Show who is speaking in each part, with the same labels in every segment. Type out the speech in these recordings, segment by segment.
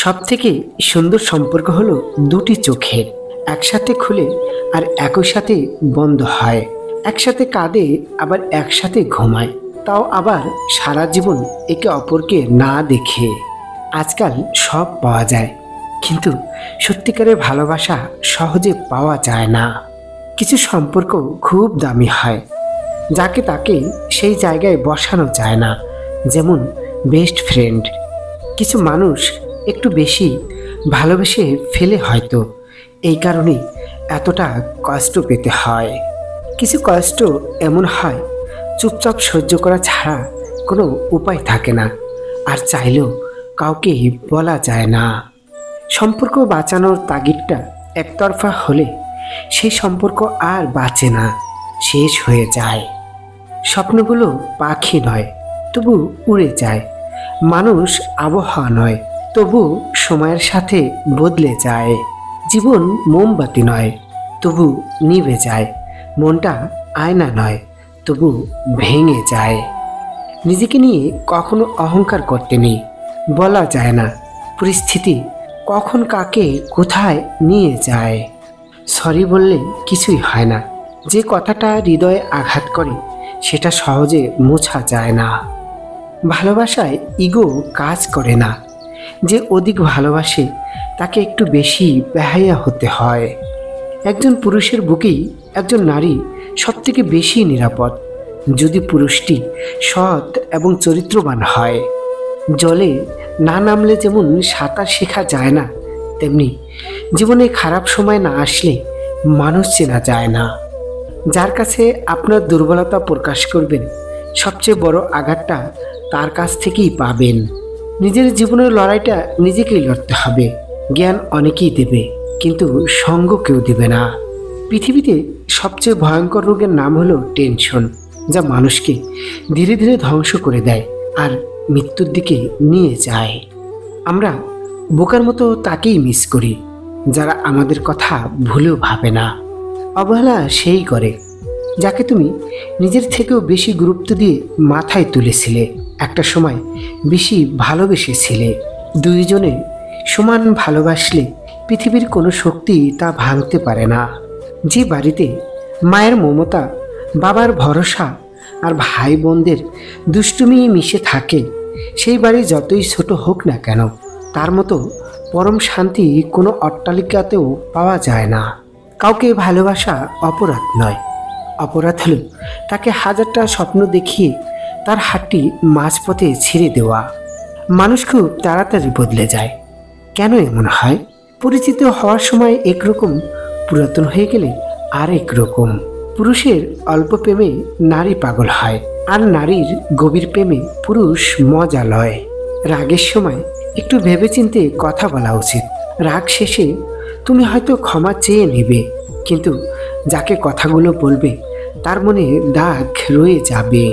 Speaker 1: সবথেকে সুন্দর সম্পর্ক হলো দুটি চোখের, একসাথে খুলে আর একই সাথে বন্ধ হয়, একসাথে কাঁদে আবার একসাথে ঘুমায়, তাও আবার সারা জীবন একে অপরকে না দেখে। আজকাল সব পাওয়া যায়, কিন্তু সত্যিকারের ভালোবাসা সহজে পাওয়া যায় না। কিছু সম্পর্ক খুব দামি হয়, যাকে তাকে সেই জায়গায় বসানো যায় না, যেমন বেস্ট ফ্রেন্ড। কিছু মানুষ একটু বেশি ভালোবেসে ফেলে হয়তো, এই কারণে এতটা কষ্ট পেতে হয়। কিছু কষ্ট এমন হয় চুপচাপ সহ্য করা ছাড়া কোনো উপায় থাকে না, আর চাইলেও কাউকে বলা যায় না। সম্পর্ক বাঁচানোর তাগিদটা একতরফা হলে সেই সম্পর্ক আর বাঁচে না, শেষ হয়ে যায়। স্বপ্নগুলো পাখি নয়, তবু উড়ে যায়। মানুষ আবহাওয়া নয়, তবু সময়ের সাথে বদলে যায়। জীবন মোমবাতি নয়, তবু নিভে যায়। মনটা আয়না নয়, তবু ভেঙে যায়। নিজেকে নিয়ে কখনো অহংকার করতে নেই, বলা যায় না পরিস্থিতি কখন কাকে কোথায় নিয়ে যায়। সরি বললে কিছুই হয় না, যে কথাটা হৃদয়ে আঘাত করে সেটা সহজে মোছা যায় না। ভালোবাসায় ইগো কাজ করে না, যে অধিক ভালোবাসে তাকে একটু বেশি বেহায়া হতে হয়। একজন পুরুষের বুকেই একজন নারী সবথেকে বেশি নিরাপদ, যদি পুরুষটি সৎ এবং চরিত্রবান হয়। জলে না নামলে যেমন সাঁতার শেখা যায় না, তেমনি জীবনে খারাপ সময় না আসলে মানুষ চেনা যায় না। যার কাছে আপনার দুর্বলতা প্রকাশ করবেন, সবচেয়ে বড় আঘাতটা তার কাছ থেকেই পাবেন। নিজের জীবনের লড়াইটা নিজেকেই লড়তে হবে। জ্ঞান অনেকেই দেবে, কিন্তু সঙ্গ কেউ দেবে না। পৃথিবীতে সবচেয়ে ভয়ঙ্কর রোগের নাম হলো টেনশন, যা মানুষকে ধীরে ধীরে ধ্বংস করে দেয় আর মৃত্যুর দিকে নিয়ে যায়। আমরা বোকার মতো তাকেই মিস করি যারা আমাদের কথা ভুলেও ভাবে না। অবহেলা সেই করে যাকে তুমি নিজের থেকেও বেশি গুরুত্ব দিয়ে মাথায় তুলেছিলে, একটা সময় বেশি ভালোবেসেছিলে। দুইজনে সমান ভালোবাসলে পৃথিবীর কোনো শক্তি তা ভাঙতে পারে না। যে বাড়িতে মায়ের মমতা, বাবার ভরসা আর ভাই বোনদের দুষ্টুমি মিশে থাকে, সেই বাড়ি যতই ছোট হোক না কেন, তার মতো পরম শান্তি কোনো অট্টালিকাতেও পাওয়া যায় না। কাউকে ভালোবাসা অপরাধ নয়, অপরাধ হলো তাকে হাজারটা স্বপ্ন দেখিয়ে তার হাতটি মাঝপথে ছেড়ে দেওয়া। মানুষ খুব তাড়াতাড়ি বদলে যায়, কেন এমন হয়? পরিচিত হওয়ার সময় একরকম, পুরাতন হয়ে গেলে আর একরকম। পুরুষের অল্প প্রেমে নারী পাগল হয়, আর নারীর গভীর প্রেমে পুরুষ মজা লয়। রাগের সময় একটু ভেবেচিন্তে কথা বলা উচিত। রাগ শেষে তুমি হয়তো ক্ষমা চেয়ে নেবে, কিন্তু যাকে কথাগুলো বলবে তার মনে দাগ রয়ে যাবে।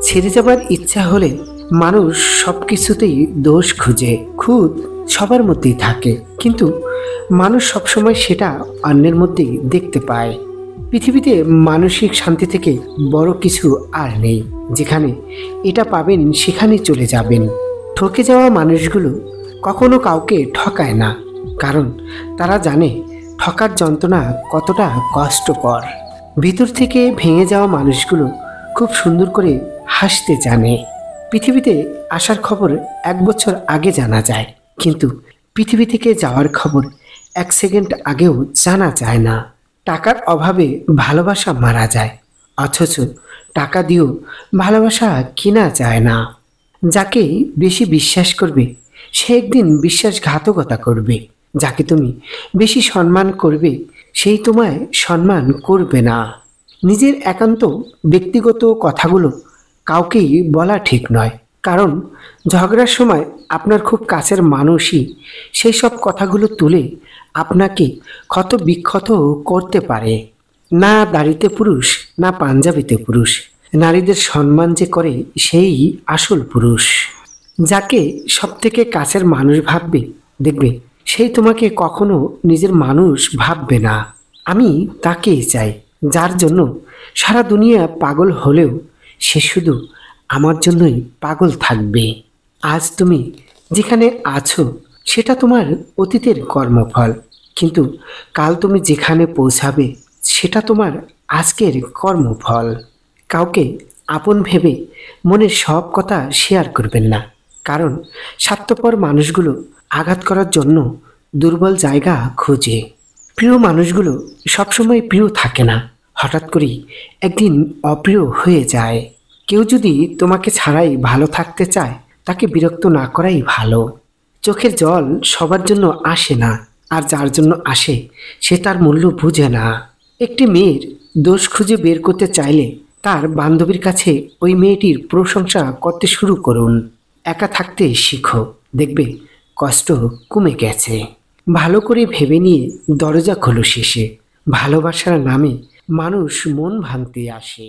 Speaker 1: ছেড়ে যাবার ইচ্ছা হলে মানুষ সব কিছুতেই দোষ খুঁজে, খুদ সবার মধ্যেই থাকে, কিন্তু মানুষ সবসময় সেটা অন্যের মধ্যেই দেখতে পায়। পৃথিবীতে মানসিক শান্তি থেকে বড় কিছু আর নেই। যেখানে এটা পাবেন সেখানেই চলে যাবেন। ঠকে যাওয়া মানুষগুলো কখনো কাউকে ঠকায় না, কারণ তারা জানে ঠকার যন্ত্রণা কতটা কষ্টকর। ভিতর থেকে ভেঙে যাওয়া মানুষগুলো খুব সুন্দর করে হাসতে জানে। পৃথিবীতে আসার খবর 1 বছর আগে জানা যায়, কিন্তু পৃথিবী থেকে যাওয়ার খবর 1 সেকেন্ড আগেও জানা যায় না। টাকার অভাবে ভালোবাসা মারা যায়, অথচ টাকা দিয়েও ভালোবাসা কিনা যায় না। যাকে বেশি বিশ্বাস করবে সে একদিন বিশ্বাসঘাতকতা করবে। যাকে তুমি বেশি সম্মান করবে সেই তোমায় সম্মান করবে না। নিজের একান্ত ব্যক্তিগত কথাগুলো কাউকেই বলা ঠিক নয়, কারণ ঝগড়ার সময় আপনার খুব কাছের মানুষই সেই সব কথাগুলো তুলে আপনাকে ক্ষত বিক্ষত করতে পারে। না দাড়িতে পুরুষ, না পাঞ্জাবিতে পুরুষ, নারীদের সম্মান যে করে সেই আসল পুরুষ। যাকে সবথেকে কাছের মানুষ ভাববে, দেখবে সেই তোমাকে কখনো নিজের মানুষ ভাববে না। আমি তাকেই চাই যার জন্য সারা দুনিয়া পাগল হলেও সে শুধু আমার জন্যই পাগল থাকবে। আজ তুমি যেখানে আছো সেটা তোমার অতীতের কর্মফল, কিন্তু কাল তুমি যেখানে পৌঁছাবে সেটা তোমার আজকের কর্মফল। কাউকে আপন ভেবে মনের সব কথা শেয়ার করবেন না, কারণ স্বার্থপর মানুষগুলো আঘাত করার জন্য দুর্বল জায়গা খোঁজে। প্রিয় মানুষগুলো সবসময় প্রিয় থাকে না, হঠাৎ করেই একদিন অপ্রিয় হয়ে যায়। কেউ যদি তোমাকে ছাড়াই ভালো থাকতে চায়, তাকে বিরক্ত না করাই ভালো। চোখের জল সবার জন্য আসে না, আর যার জন্য আসে সে তার মূল্য বুঝে না। একটি মেয়ের দোষ খুঁজে বের করতে চাইলে তার বান্ধবীর কাছে ওই মেয়েটির প্রশংসা করতে শুরু করুন। একা থাকতে শিখো, দেখবে কষ্ট কমে গেছে। ভালো করে ভেবে নিয়ে দরজা খোলো শেষে। ভালোবাসার নামে মানুষ মন ভাঙতে আসে।